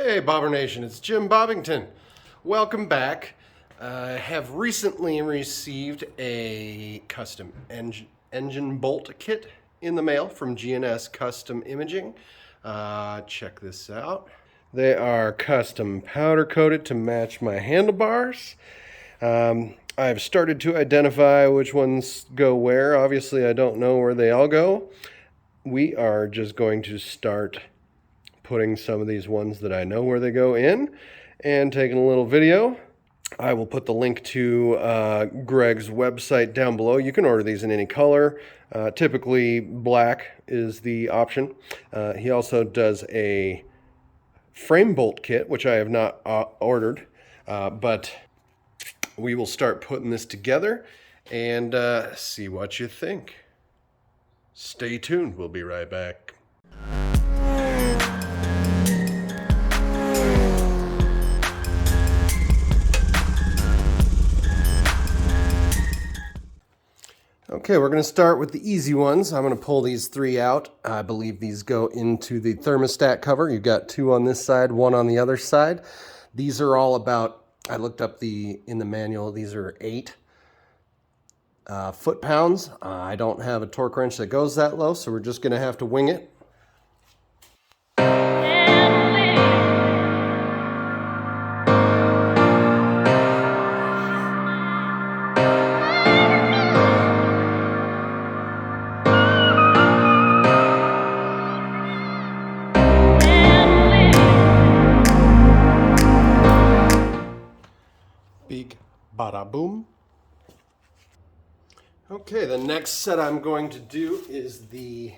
Hey Bobber Nation, it's Jimbobbington. Welcome back. I have recently received a custom engine bolt kit in the mail from G&S Custom Imaging. Check this out. They are custom powder coated to match my handlebars. I've started to identify which ones go where. Obviously, I don't know where they all go. We are just going to start putting some of these ones that I know where they go in and taking a little video. I will put the link to Greg's website down below. You can order these in any color. Typically black is the option. He also does a frame bolt kit, which I have not ordered, but we will start putting this together and see what you think. Stay tuned. We'll be right back. Okay, we're going to start with the easy ones. I'm going to pull these three out. I believe these go into the thermostat cover. You've got two on this side, one on the other side. These are all about, I looked up in the manual, these are 8 foot-pounds. I don't have a torque wrench that goes that low, so we're just going to have to wing it. Big bada boom. Okay, the next set I'm going to do is the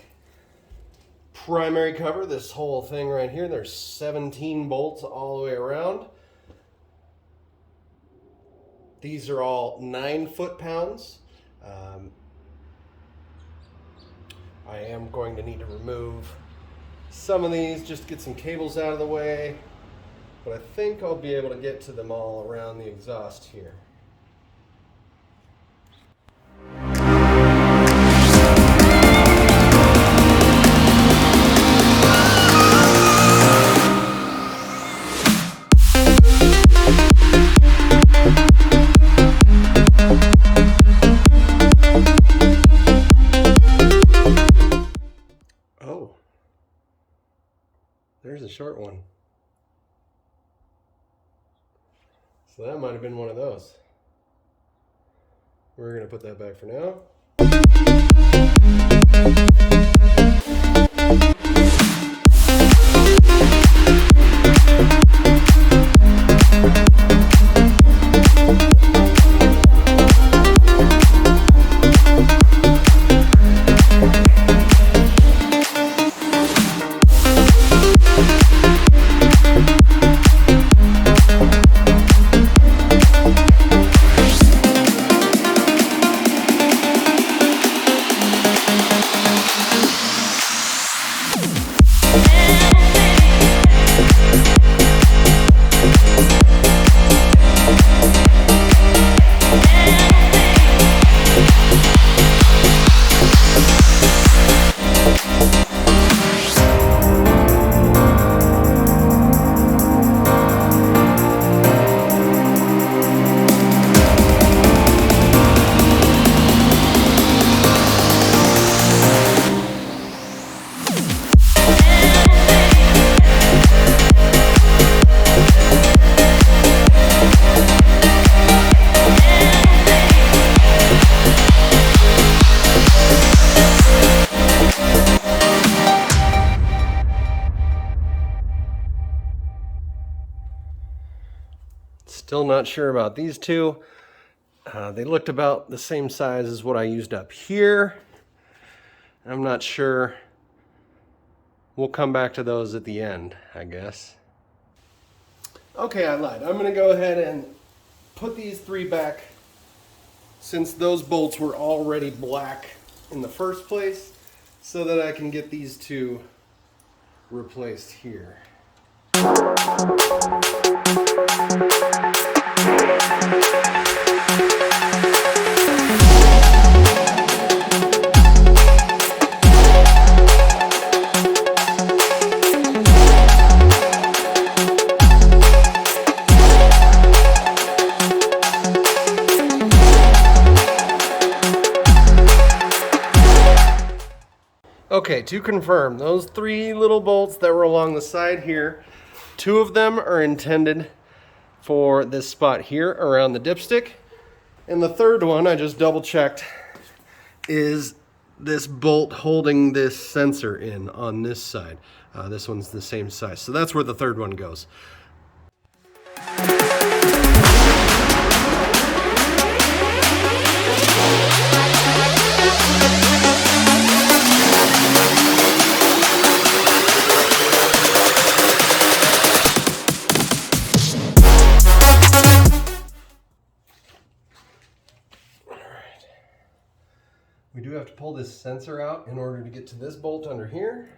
primary cover, this whole thing right here. There's 17 bolts all the way around. These are all 9 foot-pounds. I am going to need to remove some of these, just get some cables out of the way. But I think I'll be able to get to them all around the exhaust here. Oh, there's a short one. So that might have been one of those. We're going to put that back for now. Still not sure about these two. They looked about the same size as what I used up here. I'm not sure. We'll come back to those at the end, I guess. Okay, I lied. I'm going to go ahead and put these 3 back since those bolts were already black in the first place, so that I can get these 2 replaced here. Okay, to confirm, those 3 little bolts that were along the side here, 2 of them are intended for this spot here around the dipstick. And the third one, I just double checked, is this bolt holding this sensor in on this side. This one's the same size. So that's where the third one goes. We do have to pull this sensor out in order to get to this bolt under here.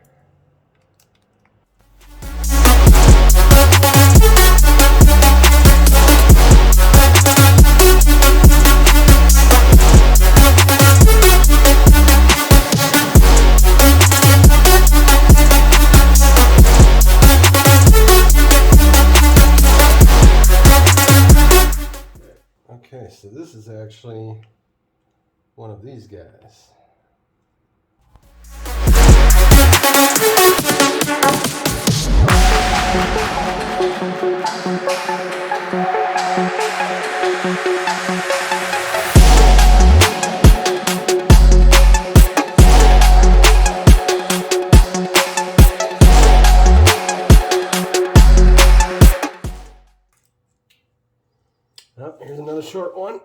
Okay, so this is actually one of these guys. Oh, here's another short one.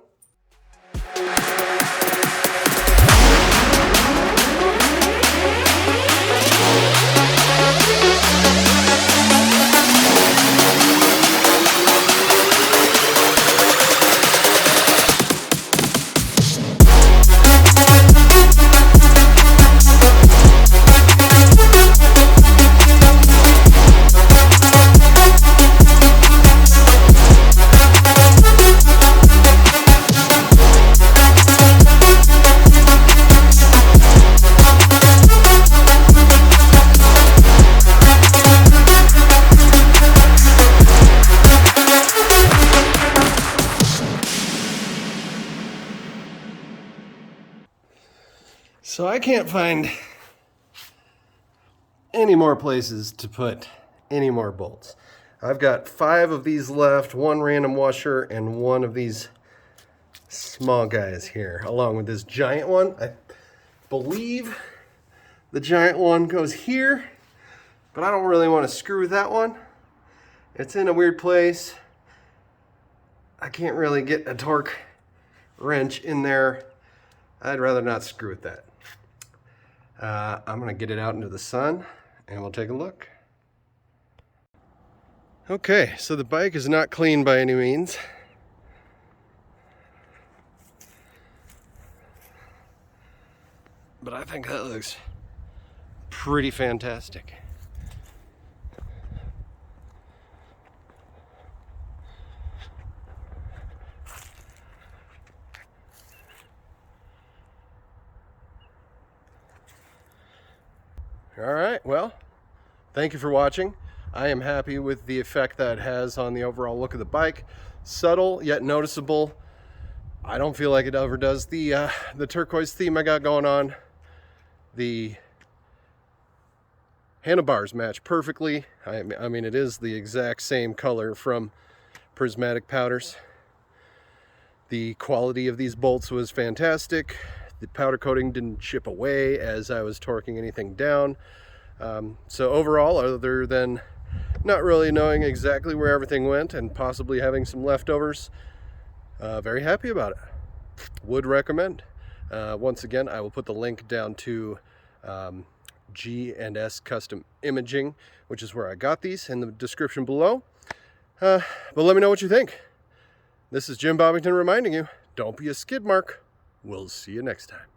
So I can't find any more places to put any more bolts. I've got 5 of these left, 1 random washer, and 1 of these small guys here, along with this giant one. I believe the giant one goes here, but I don't really want to screw with that one. It's in a weird place. I can't really get a torque wrench in there. I'd rather not screw with that. I'm going to get it out into the sun and we'll take a look. Okay, so the bike is not clean by any means. But I think that looks pretty fantastic. All right, well, thank you for watching. I am happy with the effect that it has on the overall look of the bike. Subtle yet noticeable. I don't feel like it overdoes the turquoise theme I got going on. The handlebars match perfectly. I mean, it is the exact same color from Prismatic Powders. The quality of these bolts was fantastic. The powder coating didn't chip away as I was torquing anything down. So overall, other than not really knowing exactly where everything went and possibly having some leftovers, very happy about it. Would recommend. Once again, I will put the link down to G&S Custom Imaging, which is where I got these, in the description below. But let me know what you think. This is Jimbobbington reminding you, don't be a skid mark. We'll see you next time.